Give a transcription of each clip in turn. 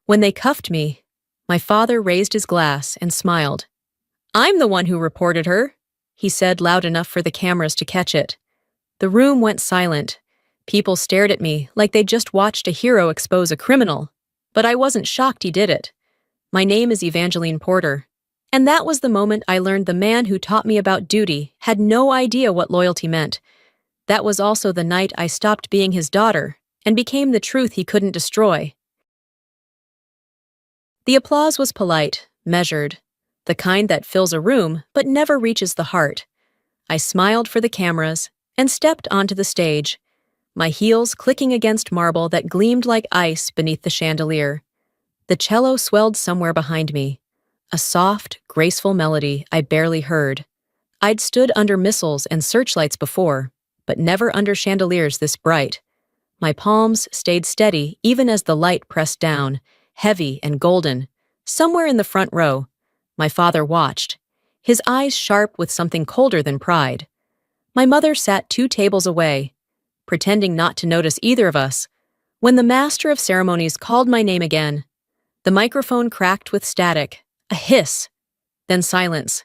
When they cuffed me, my father raised his glass and smiled. "I'm the one who reported her," he said loud enough for the cameras to catch it. The room went silent. People stared at me like they'd just watched a hero expose a criminal. But I wasn't shocked he did it. My name is Evangeline Porter. And that was the moment I learned the man who taught me about duty had no idea what loyalty meant. That was also the night I stopped being his daughter and became the truth he couldn't destroy. The applause was polite, measured, the kind that fills a room but never reaches the heart. I smiled for the cameras and stepped onto the stage, my heels clicking against marble that gleamed like ice beneath the chandelier. The cello swelled somewhere behind me, a soft, graceful melody I barely heard. I'd stood under missiles and searchlights before, but never under chandeliers this bright. My palms stayed steady even as the light pressed down, heavy and golden. Somewhere in the front row, my father watched, his eyes sharp with something colder than pride. My mother sat 2 tables away, pretending not to notice either of us. When the master of ceremonies called my name again, the microphone cracked with static, a hiss, then silence.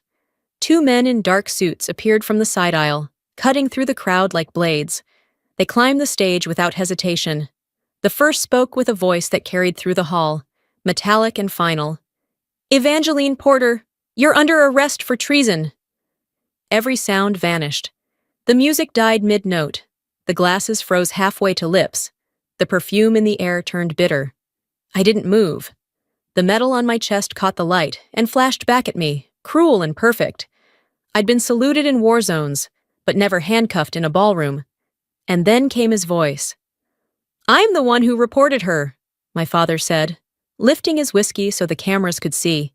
2 men in dark suits appeared from the side aisle, cutting through the crowd like blades. They climbed the stage without hesitation. The first spoke with a voice that carried through the hall, metallic and final. "Evangeline Porter, you're under arrest for treason." Every sound vanished. The music died mid-note. The glasses froze halfway to lips. The perfume in the air turned bitter. I didn't move. The metal on my chest caught the light and flashed back at me, cruel and perfect. I'd been saluted in war zones, but never handcuffed in a ballroom. And then came his voice. "I'm the one who reported her," my father said, lifting his whiskey so the cameras could see.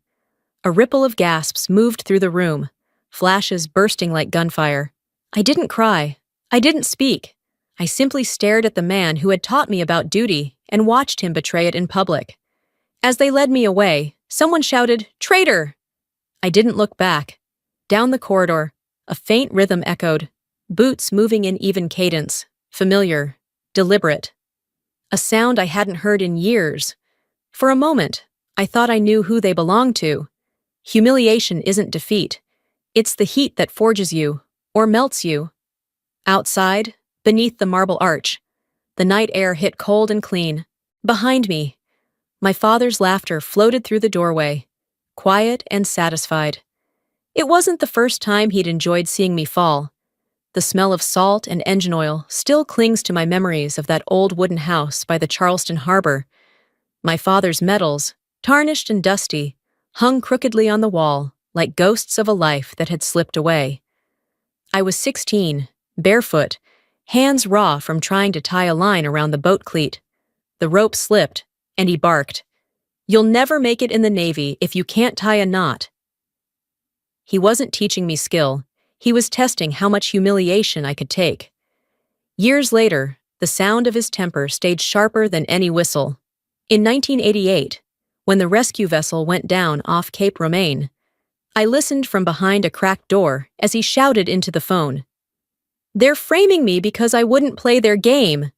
A ripple of gasps moved through the room, flashes bursting like gunfire. I didn't cry. I didn't speak. I simply stared at the man who had taught me about duty and watched him betray it in public. As they led me away, someone shouted, "Traitor!" I didn't look back. Down the corridor, a faint rhythm echoed, boots moving in even cadence, familiar, deliberate. A sound I hadn't heard in years. For a moment, I thought I knew who they belonged to. Humiliation isn't defeat. It's the heat that forges you, or melts you. Outside, beneath the marble arch, the night air hit cold and clean. Behind me, my father's laughter floated through the doorway, quiet and satisfied. It wasn't the first time he'd enjoyed seeing me fall. The smell of salt and engine oil still clings to my memories of that old wooden house by the Charleston harbor. My father's medals, tarnished and dusty, hung crookedly on the wall like ghosts of a life that had slipped away. I was 16, barefoot, hands raw from trying to tie a line around the boat cleat. The rope slipped, and he barked, "You'll never make it in the Navy if you can't tie a knot." He wasn't teaching me skill. He was testing how much humiliation I could take. Years later, the sound of his temper stayed sharper than any whistle. In 1988, when the rescue vessel went down off Cape Romaine, I listened from behind a cracked door as he shouted into the phone. "They're framing me because I wouldn't play their game."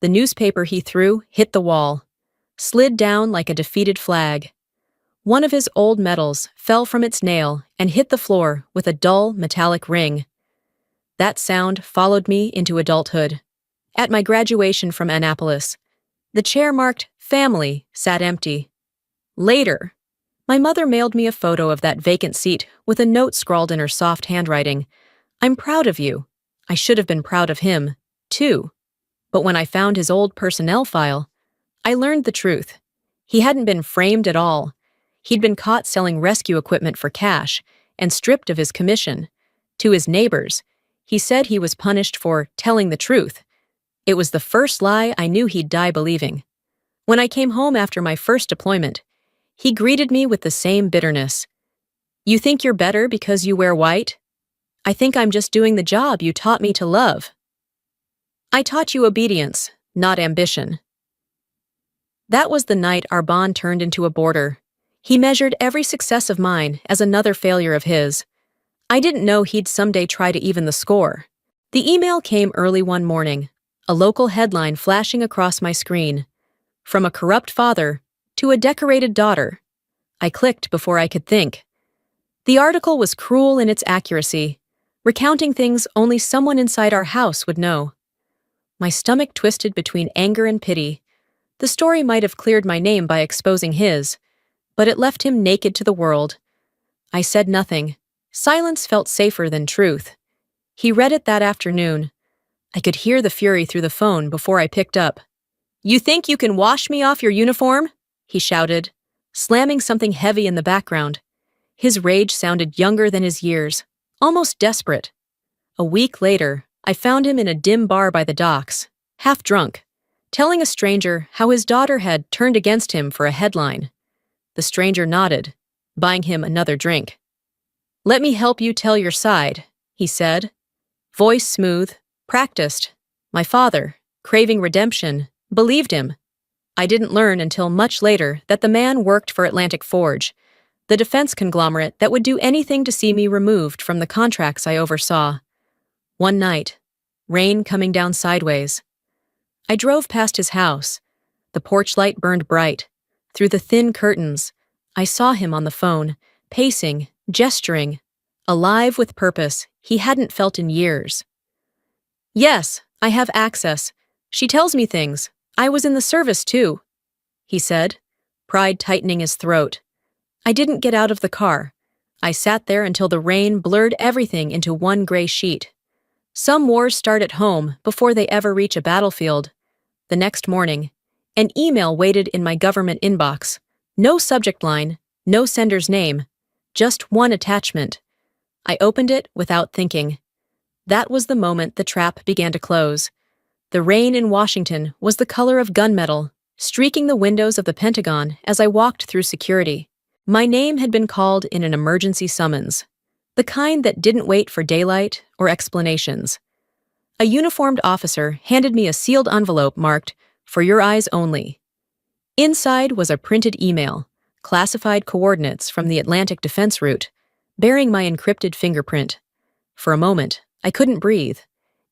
The newspaper he threw hit the wall, slid down like a defeated flag. One of his old medals fell from its nail and hit the floor with a dull, metallic ring. That sound followed me into adulthood. At my graduation from Annapolis, the chair marked "Family" sat empty. Later, my mother mailed me a photo of that vacant seat with a note scrawled in her soft handwriting. "I'm proud of you." I should have been proud of him, too. But when I found his old personnel file, I learned the truth. He hadn't been framed at all. He'd been caught selling rescue equipment for cash and stripped of his commission. To his neighbors, he said he was punished for telling the truth. It was the first lie I knew he'd die believing. When I came home after my first deployment, he greeted me with the same bitterness. "You think you're better because you wear white? I think I'm just doing the job you taught me to love." I taught you obedience, not ambition. That was the night our bond turned into a border. He measured every success of mine as another failure of his. I didn't know he'd someday try to even the score. The email came early one morning, a local headline flashing across my screen. From a corrupt father to a decorated daughter. I clicked before I could think. The article was cruel in its accuracy, recounting things only someone inside our house would know. My stomach twisted between anger and pity. The story might have cleared my name by exposing his, but it left him naked to the world. I said nothing. Silence felt safer than truth. He read it that afternoon. I could hear the fury through the phone before I picked up. "You think you can wash me off your uniform?" he shouted, slamming something heavy in the background. His rage sounded younger than his years, almost desperate. A week later, I found him in a dim bar by the docks, half drunk, telling a stranger how his daughter had turned against him for a headline. The stranger nodded, buying him another drink. "Let me help you tell your side," he said. Voice smooth, practiced. My father, craving redemption, believed him. I didn't learn until much later that the man worked for Atlantic Forge, the defense conglomerate that would do anything to see me removed from the contracts I oversaw. One night, rain coming down sideways. I drove past his house. The porch light burned bright. Through the thin curtains, I saw him on the phone, pacing, gesturing, alive with purpose he hadn't felt in years. "Yes, I have access. She tells me things. I was in the service too," he said, pride tightening his throat. I didn't get out of the car. I sat there until the rain blurred everything into one gray sheet. Some wars start at home before they ever reach a battlefield. The next morning, an email waited in my government inbox. No subject line, no sender's name, just one attachment. I opened it without thinking. That was the moment the trap began to close. The rain in Washington was the color of gunmetal, streaking the windows of the Pentagon as I walked through security. My name had been called in an emergency summons, the kind that didn't wait for daylight or explanations. A uniformed officer handed me a sealed envelope marked, "For your eyes only." Inside was a printed email, classified coordinates from the Atlantic defense route, bearing my encrypted fingerprint. For a moment, I couldn't breathe.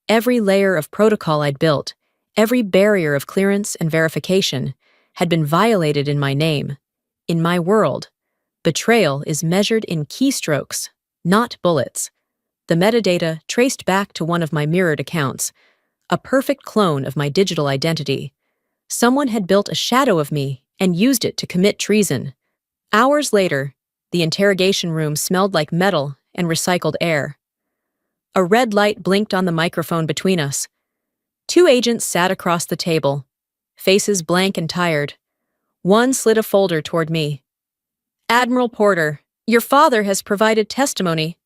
Every layer of protocol I'd built, every barrier of clearance and verification, had been violated in my name. In my world, betrayal is measured in keystrokes, not bullets. The metadata traced back to one of my mirrored accounts, a perfect clone of my digital identity. Someone had built a shadow of me and used it to commit treason. Hours later, the interrogation room smelled like metal and recycled air. A red light blinked on the microphone between us. Two agents sat across the table, faces blank and tired. One slid a folder toward me. "Admiral Porter, your father has provided testimony."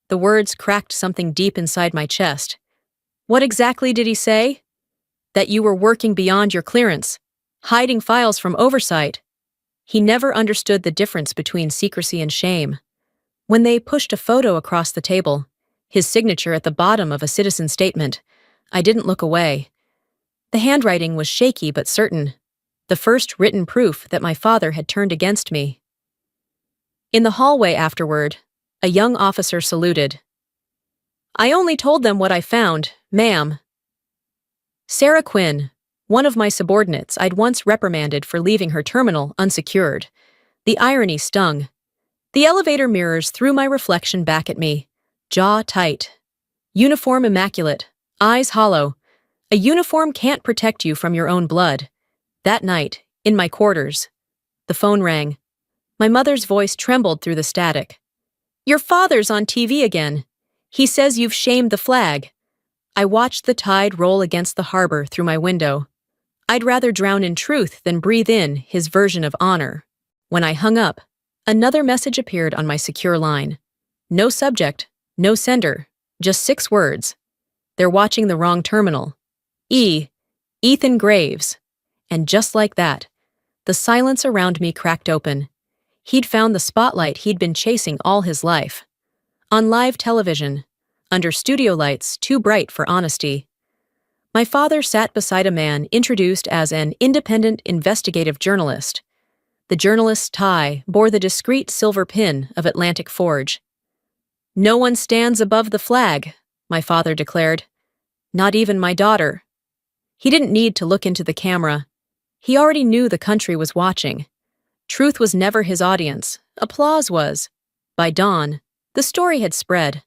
The words cracked something deep inside my chest. "What exactly did he say?" "That you were working beyond your clearance, hiding files from oversight." He never understood the difference between secrecy and shame. When they pushed a photo across the table, his signature at the bottom of a citizen statement, I didn't look away. The handwriting was shaky but certain, the first written proof that my father had turned against me. In the hallway afterward, a young officer saluted. "I only told them what I found, ma'am." Sarah Quinn, one of my subordinates I'd once reprimanded for leaving her terminal unsecured. The irony stung. The elevator mirrors threw my reflection back at me, jaw tight. Uniform immaculate, eyes hollow. A uniform can't protect you from your own blood. That night, in my quarters, the phone rang. My mother's voice trembled through the static. "Your father's on TV again. He says you've shamed the flag." I watched the tide roll against the harbor through my window. I'd rather drown in truth than breathe in his version of honor. When I hung up, another message appeared on my secure line. No subject, no sender, just 6 words. "They're watching the wrong terminal. Ethan Graves." And just like that, the silence around me cracked open. He'd found the spotlight he'd been chasing all his life. On live television, under studio lights too bright for honesty. My father sat beside a man introduced as an independent investigative journalist. The journalist's tie bore the discreet silver pin of Atlantic Forge. "No one stands above the flag," my father declared. "Not even my daughter." He didn't need to look into the camera. He already knew the country was watching. Truth was never his audience. Applause was. By dawn, the story had spread.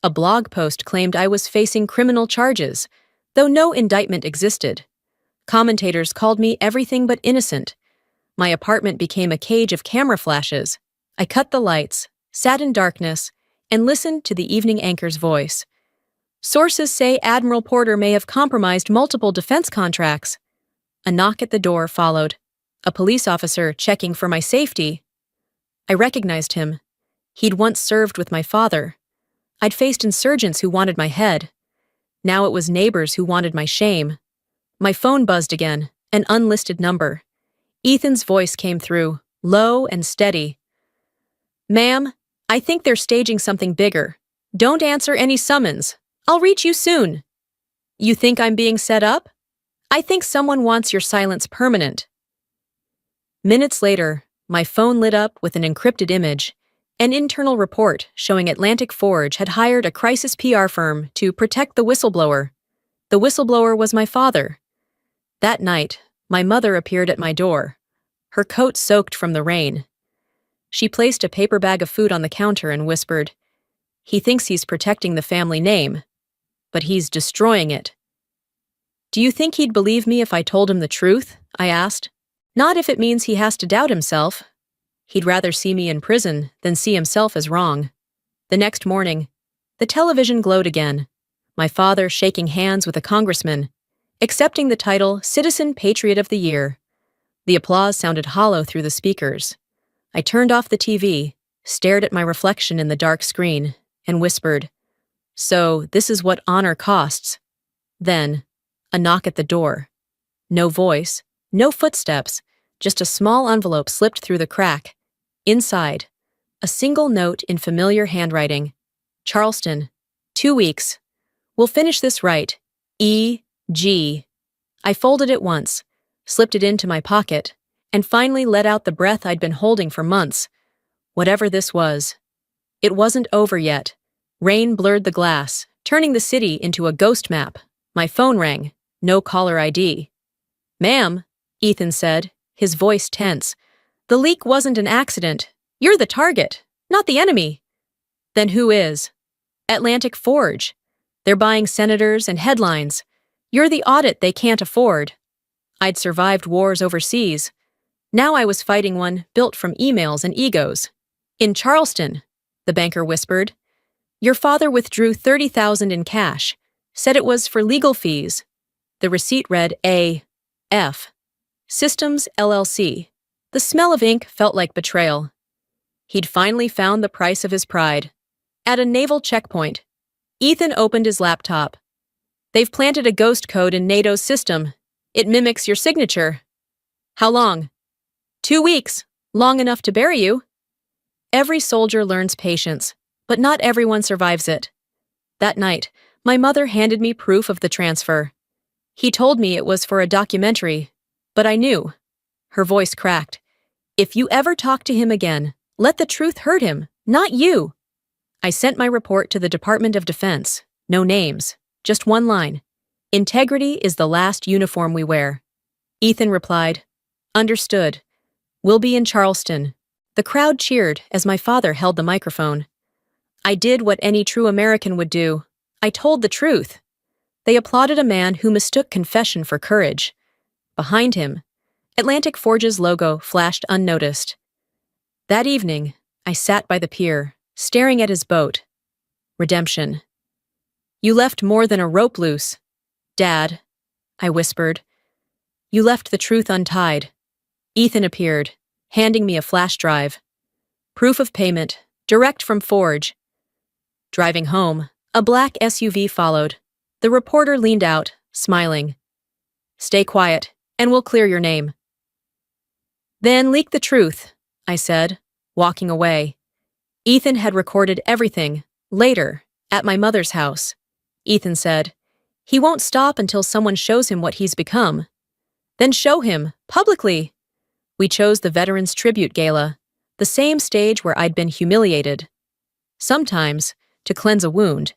A blog post claimed I was facing criminal charges, though no indictment existed. Commentators called me everything but innocent. My apartment became a cage of camera flashes. I cut the lights, sat in darkness, and listened to the evening anchor's voice. Sources say Admiral Porter may have compromised multiple defense contracts. A knock at the door followed. A police officer checking for my safety. I recognized him. He'd once served with my father. I'd faced insurgents who wanted my head. Now it was neighbors who wanted my shame. My phone buzzed again, an unlisted number. Ethan's voice came through, low and steady. "Ma'am, I think they're staging something bigger. Don't answer any summons. I'll reach you soon." "You think I'm being set up?" "I think someone wants your silence permanent." Minutes later, my phone lit up with an encrypted image. An internal report showing Atlantic Forge had hired a crisis PR firm to protect the whistleblower. The whistleblower was my father. That night, my mother appeared at my door, her coat soaked from the rain. She placed a paper bag of food on the counter and whispered, "He thinks he's protecting the family name, but he's destroying it." "Do you think he'd believe me if I told him the truth?" I asked. "Not if it means he has to doubt himself. He'd rather see me in prison than see himself as wrong." The next morning, the television glowed again. My father shaking hands with a congressman, accepting the title Citizen Patriot of the Year. The applause sounded hollow through the speakers. I turned off the TV, stared at my reflection in the dark screen, and whispered, "So this is what honor costs." Then, a knock at the door. No voice, no footsteps, just a small envelope slipped through the crack. Inside, a single note in familiar handwriting. "Charleston, 2 weeks. We'll finish this right. E.G." I folded it once, slipped it into my pocket, and finally let out the breath I'd been holding for months. Whatever this was. It wasn't over yet. Rain blurred the glass, turning the city into a ghost map. My phone rang. No caller ID. "Ma'am," Ethan said, his voice tense. "The leak wasn't an accident. You're the target, not the enemy." "Then who is?" "Atlantic Forge. They're buying senators and headlines. You're the audit they can't afford." I'd survived wars overseas. Now I was fighting one built from emails and egos. "In Charleston," the banker whispered. "Your father withdrew $30,000 in cash, said it was for legal fees." The receipt read A.F. Systems LLC. The smell of ink felt like betrayal. He'd finally found the price of his pride. At a naval checkpoint, Ethan opened his laptop. "They've planted a ghost code in NATO's system. It mimics your signature." "How long?" 2 weeks. Long enough to bury you." Every soldier learns patience, but not everyone survives it. That night, my mother handed me proof of the transfer. "He told me it was for a documentary, but I knew." Her voice cracked. "If you ever talk to him again, let the truth hurt him, not you." I sent my report to the Department of Defense. No names, just one line. "Integrity is the last uniform we wear." Ethan replied, "Understood. We'll be in Charleston." The crowd cheered as my father held the microphone. I did what any true American would do. I told the truth. They applauded a man who mistook confession for courage. Behind him, Atlantic Forge's logo flashed unnoticed. That evening, I sat by the pier, staring at his boat. Redemption. "You left more than a rope loose, Dad," I whispered. "You left the truth untied." Ethan appeared, handing me a flash drive. Proof of payment, direct from Forge. Driving home, a black SUV followed. The reporter leaned out, smiling. "Stay quiet, and we'll clear your name." "Then leak the truth," I said, walking away. Ethan had recorded everything, later, at my mother's house. Ethan said, "He won't stop until someone shows him what he's become." "Then show him, publicly." We chose the Veterans Tribute Gala, the same stage where I'd been humiliated. Sometimes, to cleanse a wound,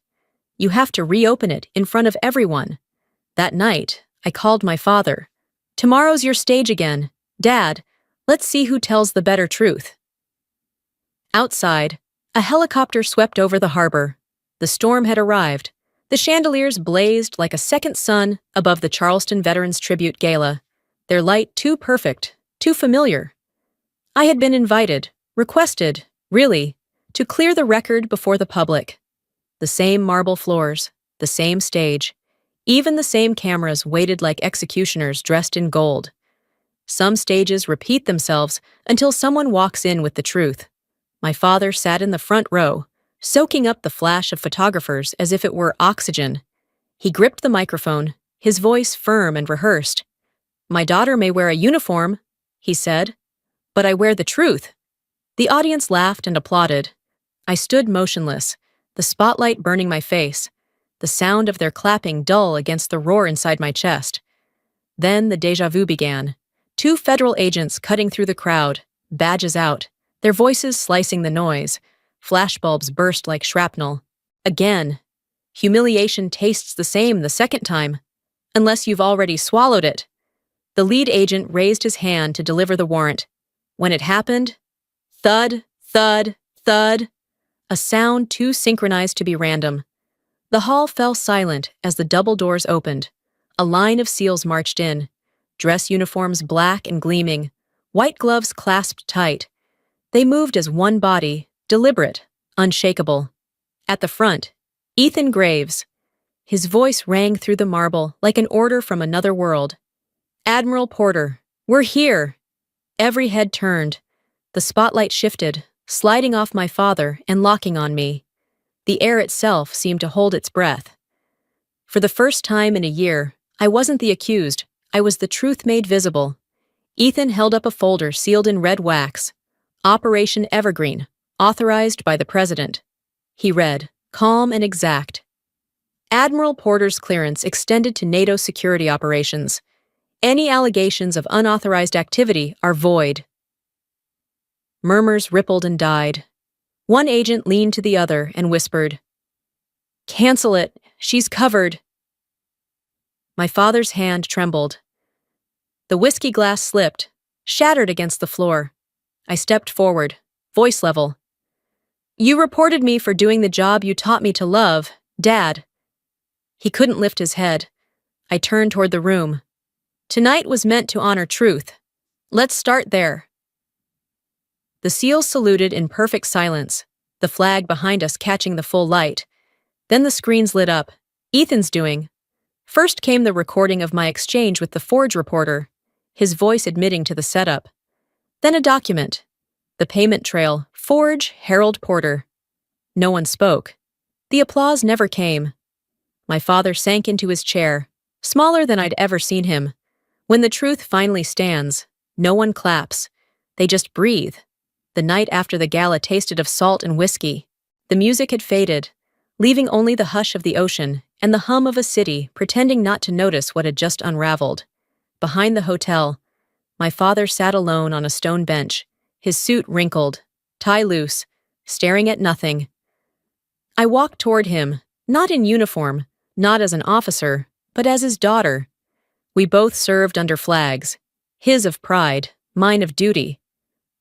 you have to reopen it in front of everyone. That night, I called my father. "Tomorrow's your stage again. Dad, Let's see who tells the better truth. Outside, a helicopter swept over the harbor. The storm had arrived. The chandeliers blazed like a second sun above the Charleston Veterans Tribute Gala, their light too perfect, too familiar. I had been invited, requested, really, to clear the record before the public. The same marble floors, the same stage, even the same cameras waited like executioners dressed in gold. Some stages repeat themselves until someone walks in with the truth. My father sat in the front row, soaking up the flash of photographers as if it were oxygen. He gripped the microphone, his voice firm and rehearsed. "My daughter may wear a uniform," he said, "but I wear the truth." The audience laughed and applauded. I stood motionless, the spotlight burning my face, the sound of their clapping dull against the roar inside my chest. Then the déjà vu began. 2 federal agents cutting through the crowd, badges out, their voices slicing the noise. Flashbulbs burst like shrapnel. Again. Humiliation tastes the same the second time, unless you've already swallowed it. The lead agent raised his hand to deliver the warrant. When it happened, thud, thud, thud, a sound too synchronized to be random. The hall fell silent as the double doors opened. A line of SEALs marched in, dress uniforms black and gleaming, white gloves clasped tight. They moved as one body, deliberate, unshakable. At the front, Ethan Graves. His voice rang through the marble like an order from another world. "Admiral Porter, we're here!" Every head turned. The spotlight shifted, sliding off my father and locking on me. The air itself seemed to hold its breath. For the first time in a year, I wasn't the accused, I was the truth made visible. Ethan held up a folder sealed in red wax. Operation Evergreen, authorized by the President. He read, calm and exact. Admiral Porter's clearance extended to NATO security operations. Any allegations of unauthorized activity are void. Murmurs rippled and died. One agent leaned to the other and whispered, "Cancel it, she's covered." My father's hand trembled. The whiskey glass slipped, shattered against the floor. I stepped forward, voice level. "You reported me for doing the job you taught me to love, Dad." He couldn't lift his head. I turned toward the room. Tonight was meant to honor truth. Let's start there. The SEALs saluted in perfect silence, the flag behind us catching the full light. Then the screens lit up. Ethan's doing. First came the recording of my exchange with the Forge reporter, his voice admitting to the setup. Then a document. The payment trail, Forge, Harold Porter. No one spoke. The applause never came. My father sank into his chair, smaller than I'd ever seen him. When the truth finally stands, no one claps. They just breathe. The night after the gala tasted of salt and whiskey. The music had faded, leaving only the hush of the ocean and the hum of a city pretending not to notice what had just unraveled. Behind the hotel, my father sat alone on a stone bench, his suit wrinkled, tie loose, staring at nothing. I walked toward him, not in uniform, not as an officer, but as his daughter. We both served under flags, his of pride, mine of duty.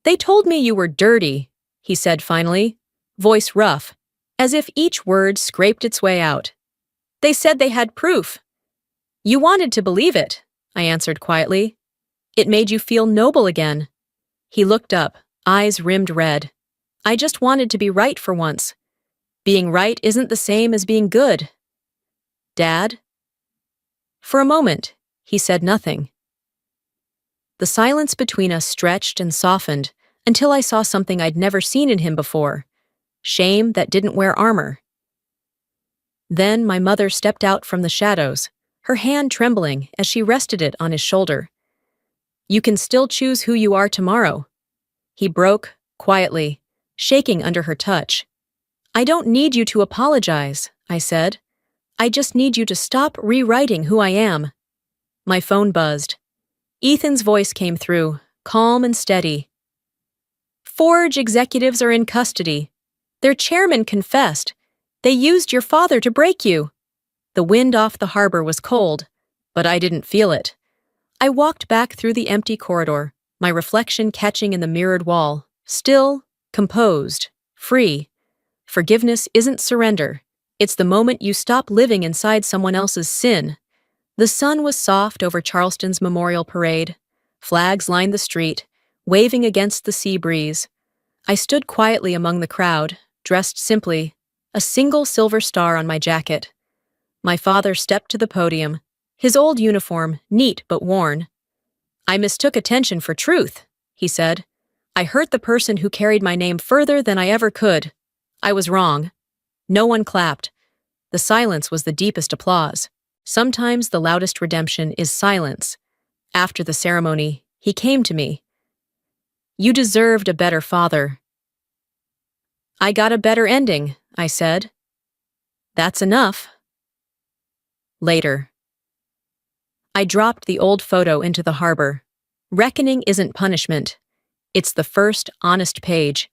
"They told me you were dirty," he said finally, voice rough, as if each word scraped its way out. "They said they had proof." "You wanted to believe it," I answered quietly. "It made you feel noble again." He looked up, eyes rimmed red. "I just wanted to be right for once. Being right isn't the same as being good." "Dad?" For a moment, he said nothing. The silence between us stretched and softened until I saw something I'd never seen in him before. Shame that didn't wear armor. Then my mother stepped out from the shadows, her hand trembling as she rested it on his shoulder. "You can still choose who you are tomorrow." He broke, quietly, shaking under her touch. "I don't need you to apologize," I said. "I just need you to stop rewriting who I am." My phone buzzed. Ethan's voice came through, calm and steady. "Forge executives are in custody. Their chairman confessed. They used your father to break you." The wind off the harbor was cold, but I didn't feel it. I walked back through the empty corridor, my reflection catching in the mirrored wall, still, composed, free. Forgiveness isn't surrender. It's the moment you stop living inside someone else's sin. The sun was soft over Charleston's Memorial Parade. Flags lined the street, waving against the sea breeze. I stood quietly among the crowd, dressed simply, a single silver star on my jacket. My father stepped to the podium, his old uniform, neat but worn. "I mistook attention for truth," he said. "I hurt the person who carried my name further than I ever could. I was wrong." No one clapped. The silence was the deepest applause. Sometimes the loudest redemption is silence. After the ceremony, he came to me. "You deserved a better father." "I got a better ending," I said. "That's enough." Later. I dropped the old photo into the harbor. Reckoning isn't punishment. It's the first honest page.